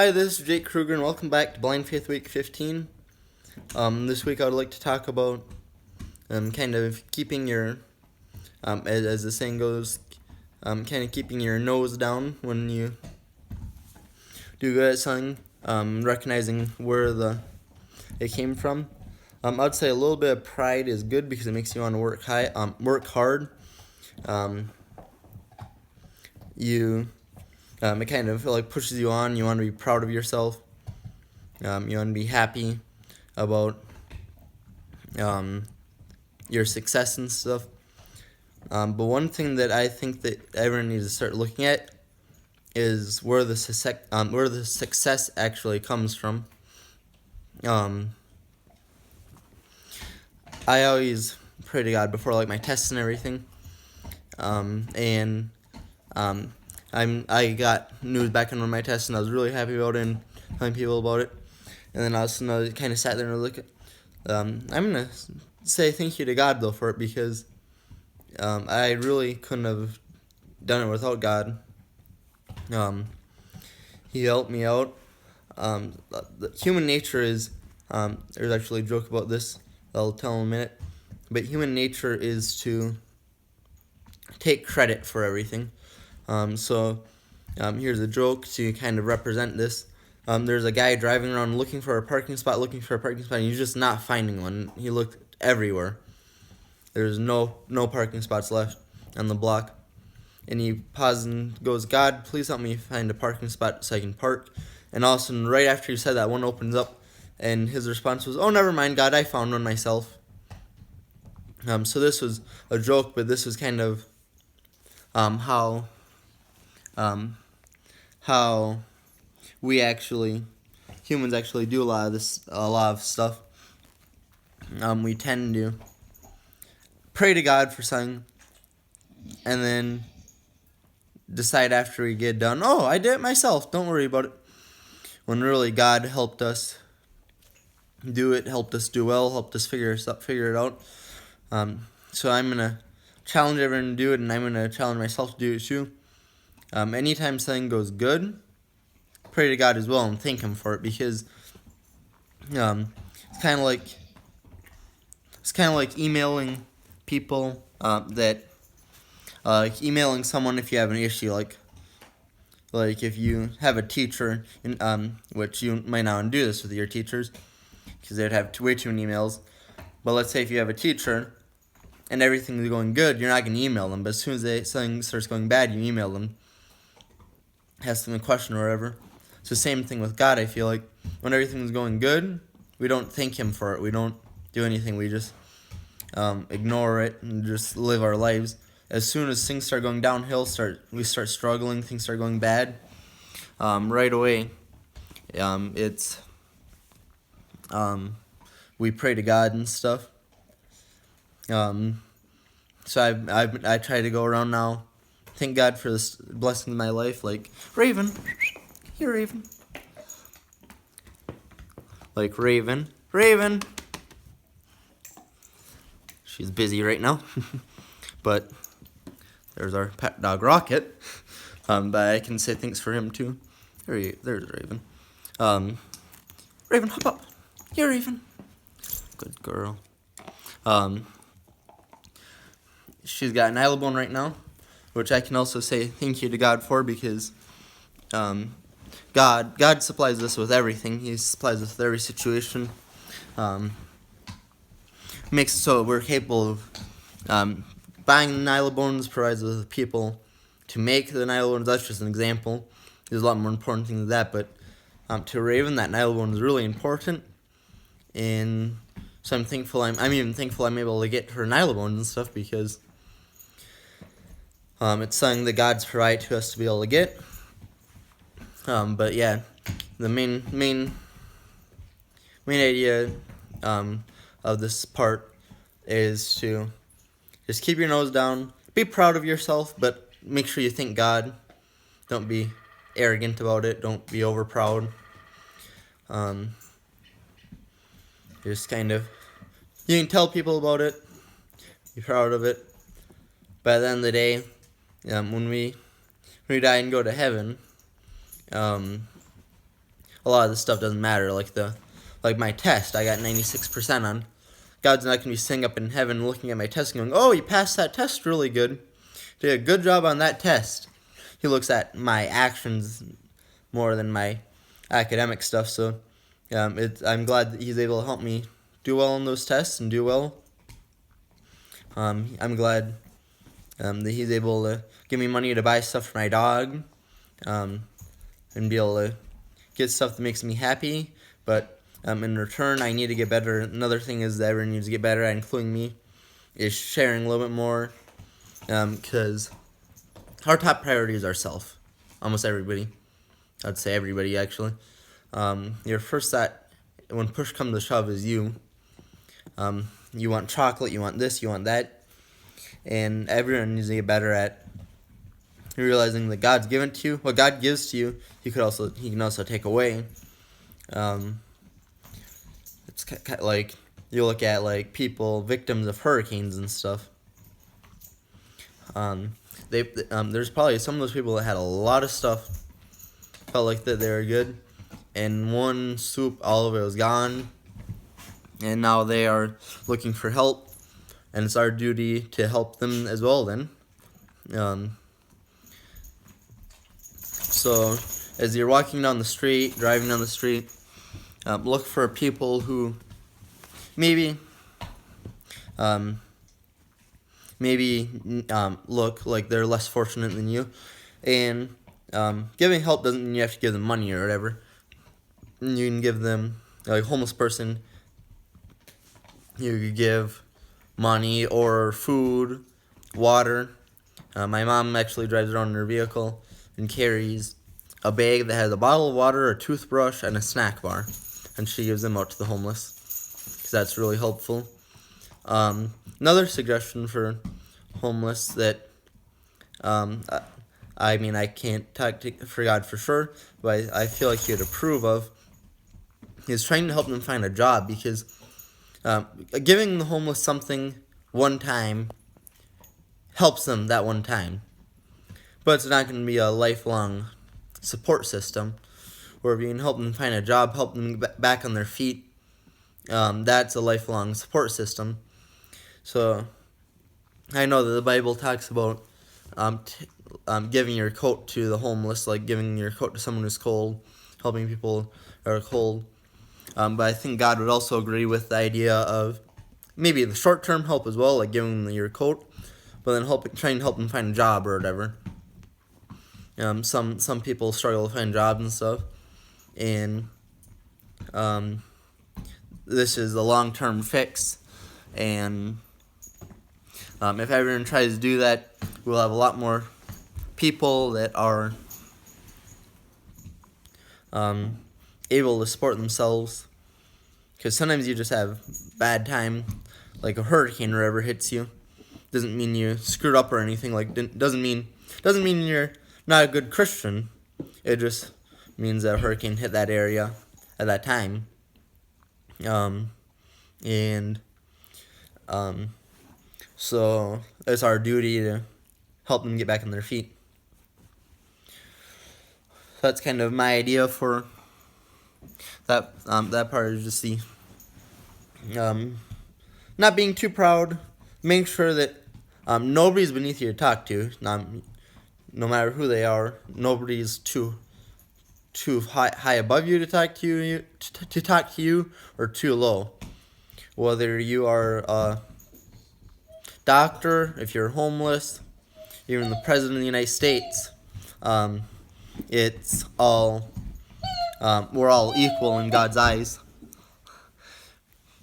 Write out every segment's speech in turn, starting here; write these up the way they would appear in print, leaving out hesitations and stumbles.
Hi, this is Jake Kruger, and welcome back to Blind Faith Week 15. This week I would like to talk about kind of keeping your, as the saying goes, kind of keeping your nose down when you do good at something, recognizing where it came from. I'd say a little bit of pride is good because it makes you want to work hard. It kind of pushes you on. You want to be proud of yourself. You want to be happy about your success and stuff. But one thing that I think that everyone needs to start looking at is where the success actually comes from. I always pray to God before my tests and everything. I got news back on one of my tests, and I was really happy about it and telling people about it. And then I kind of sat there and looked. I'm gonna say thank you to God though for it because I really couldn't have done it without God. He helped me out. Human nature is there's actually a joke about this that I'll tell in a minute, but human nature is to take credit for everything. Here's a joke to kind of represent this. There's a guy driving around looking for a parking spot, and he's just not finding one. He looked everywhere. There's no parking spots left on the block. And he pauses and goes, "God, please help me find a parking spot so I can park." And all of a sudden, right after he said that, one opens up, and his response was, "Oh, never mind, God, I found one myself." So this was a joke, but this was kind of how humans actually do a lot of stuff. We tend to pray to God for something, and then decide after we get done, "Oh, I did it myself, don't worry about it." When really God helped us do it, helped us do well, helped us figure it out. So I'm gonna challenge everyone to do it, and I'm gonna challenge myself to do it too. Anytime something goes good, pray to God as well and thank Him for it, because it's kind of like emailing people emailing someone if you have an issue, like if you have a teacher, which you might not want to do this with your teachers because they'd have way too many emails. But let's say if you have a teacher and everything's going good, you're not going to email them. But as soon as something starts going bad, you email them, ask them a question or whatever. It's the same thing with God. I feel like when everything's going good, we don't thank Him for it. We don't do anything. We just ignore it and just live our lives. As soon as things start going downhill, we start struggling, things start going bad, right away, we pray to God and stuff. So I try to go around now, thank God for this blessing in my life, like Raven, here Raven, like Raven. She's busy right now, but there's our pet dog Rocket. But I can say thanks for him too. There's Raven. Raven, hop up. Here, Raven. Good girl. She's got an Nylabone right now, which I can also say thank you to God for, because God supplies us with everything. He supplies us with every situation. Makes it so we're capable of buying the Nylabones, provides us with people to make the Nylabones. That's just an example. There's a lot more important things than that, but to Raven, that Nylabone is really important, and so I'm thankful. I'm even thankful I'm able to get her Nylabones and stuff, because it's something that God's provided to us to be able to get. But yeah, the main idea of this part is to just keep your nose down, be proud of yourself, but make sure you thank God. Don't be arrogant about it. Don't be over proud. Just kind of, you can tell people about it, be proud of it, but at the end of the day, when we die and go to heaven, a lot of this stuff doesn't matter. Like my test, I got 96% on. God's not going to be sitting up in heaven looking at my test and going, "Oh, you passed that test really good. Did a good job on that test." He looks at my actions more than my academic stuff. So I'm glad that he's able to help me do well on those tests and do well. I'm glad that he's able to give me money to buy stuff for my dog, and be able to get stuff that makes me happy. But in return, I need to get better. Another thing is that everyone needs to get better at, including me, is sharing a little bit more, because our top priority is ourself. Almost everybody. I'd say everybody, actually. Your first thought, when push comes to shove, is you. You want chocolate, you want this, you want that. And everyone needs to get better at realizing that God's given it to you. What God gives to you, He can also take away. It's like you look at like people, victims of hurricanes and stuff. There's probably some of those people that had a lot of stuff, felt like that they were good, and one swoop, all of it was gone, and now they are looking for help, and it's our duty to help them as well then. So as you're walking down the street, driving down the street, look for people who maybe look like they're less fortunate than you. And giving help doesn't mean you have to give them money or whatever. You can give them, like a homeless person, you could give money or food, water. My mom actually drives around in her vehicle and carries a bag that has a bottle of water, a toothbrush, and a snack bar. And she gives them out to the homeless, because that's really helpful. Another suggestion for homeless that, I can't talk for God for sure, but I feel like He would approve of, is trying to help them find a job, because giving the homeless something one time helps them that one time. But it's not going to be a lifelong support system, where if you can help them find a job, help them get back on their feet, that's a lifelong support system. So I know that the Bible talks about giving your coat to the homeless, like giving your coat to someone who's cold, helping people who are cold. But I think God would also agree with the idea of maybe the short-term help as well, like giving them your coat, but then trying to help them find a job or whatever. Some people struggle to find jobs and stuff, and this is a long-term fix, and if everyone tries to do that, we'll have a lot more people that are able to support themselves, because sometimes you just have bad time, like a hurricane or whatever hits you. Doesn't mean you screwed up or anything. Doesn't mean you're not a good Christian. It just means that a hurricane hit that area at that time. So it's our duty to help them get back on their feet. That's kind of my idea for that. That part is just the not being too proud. Make sure that nobody's beneath you to talk to. No matter who they are, nobody's too high above you to talk to you, or too low. Whether you are a doctor, if you're homeless, even the president of the United States, it's all we're all equal in God's eyes.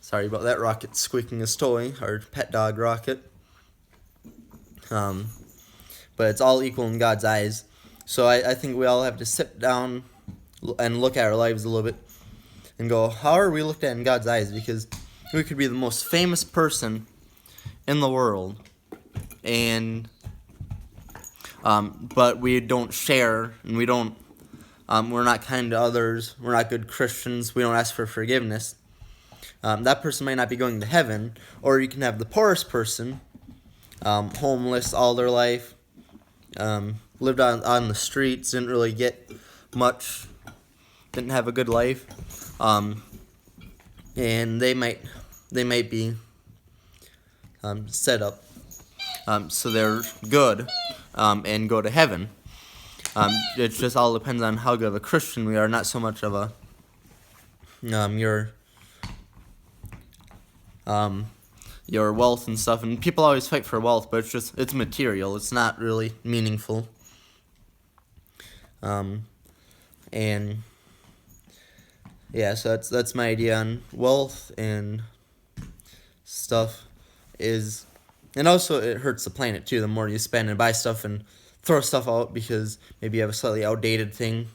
Sorry about that. Rocket squeaking his toy, our pet dog Rocket. But it's all equal in God's eyes. So I think we all have to sit down and look at our lives a little bit and go, how are we looked at in God's eyes? Because we could be the most famous person in the world, and but we don't share, and we don't. We're not kind to others. We're not good Christians. We don't ask for forgiveness. That person might not be going to heaven. Or you can have the poorest person, homeless all their life, lived on the streets, didn't really get much didn't have a good life, and they might be set up so they're good and go to heaven. It just all depends on how good of a Christian we are, not so much of a your wealth and stuff. And people always fight for wealth, but it's material. It's not really meaningful. And yeah, so that's my idea on wealth and stuff is, and also it hurts the planet too. The more you spend and buy stuff and throw stuff out because maybe you have a slightly outdated thing.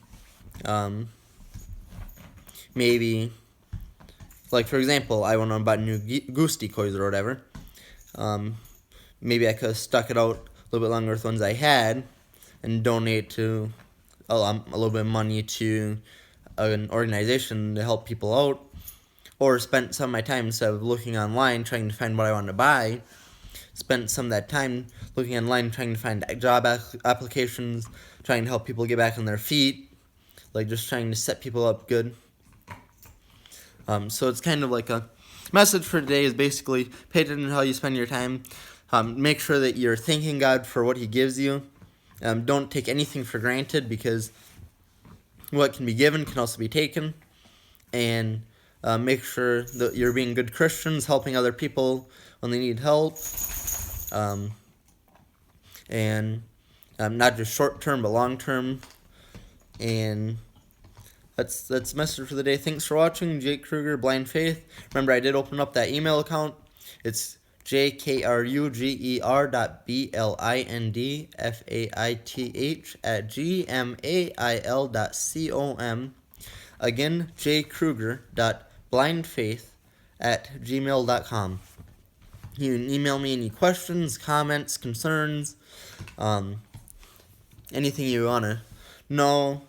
Maybe, like for example, I want to buy new goose decoys or whatever. Maybe I could have stuck it out a little bit longer with the ones I had and donate to a little bit of money to an organization to help people out, or spent some of my time, instead of looking online trying to find what I wanted to buy, spent some of that time looking online trying to find job applications, trying to help people get back on their feet, like just trying to set people up good. So it's kind of like a message for today is basically pay attention to how you spend your time. Make sure that you're thanking God for what He gives you. Don't take anything for granted, because what can be given can also be taken. And make sure that you're being good Christians, helping other people when they need help. And not just short term, but long term. And that's the message for the day. Thanks for watching. Jake Kruger, Blind Faith. Remember, I did open up that email account. It's jkruger.blindfaith@gmail.com. Again, jkruger.blindfaith@gmail.com. You can email me any questions, comments, concerns, anything you want to know.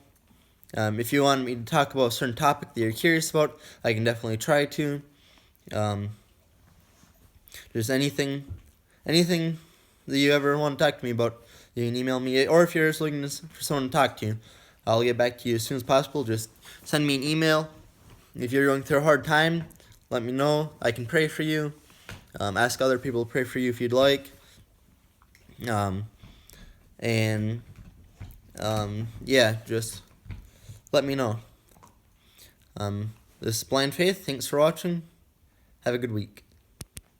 If you want me to talk about a certain topic that you're curious about, I can definitely try to. Just anything that you ever want to talk to me about, you can email me. Or if you're just looking for someone to talk to, I'll get back to you as soon as possible. Just send me an email. If you're going through a hard time, let me know. I can pray for you. Ask other people to pray for you if you'd like. Yeah, just let me know. This is Blind Faith. Thanks for watching. Have a good week.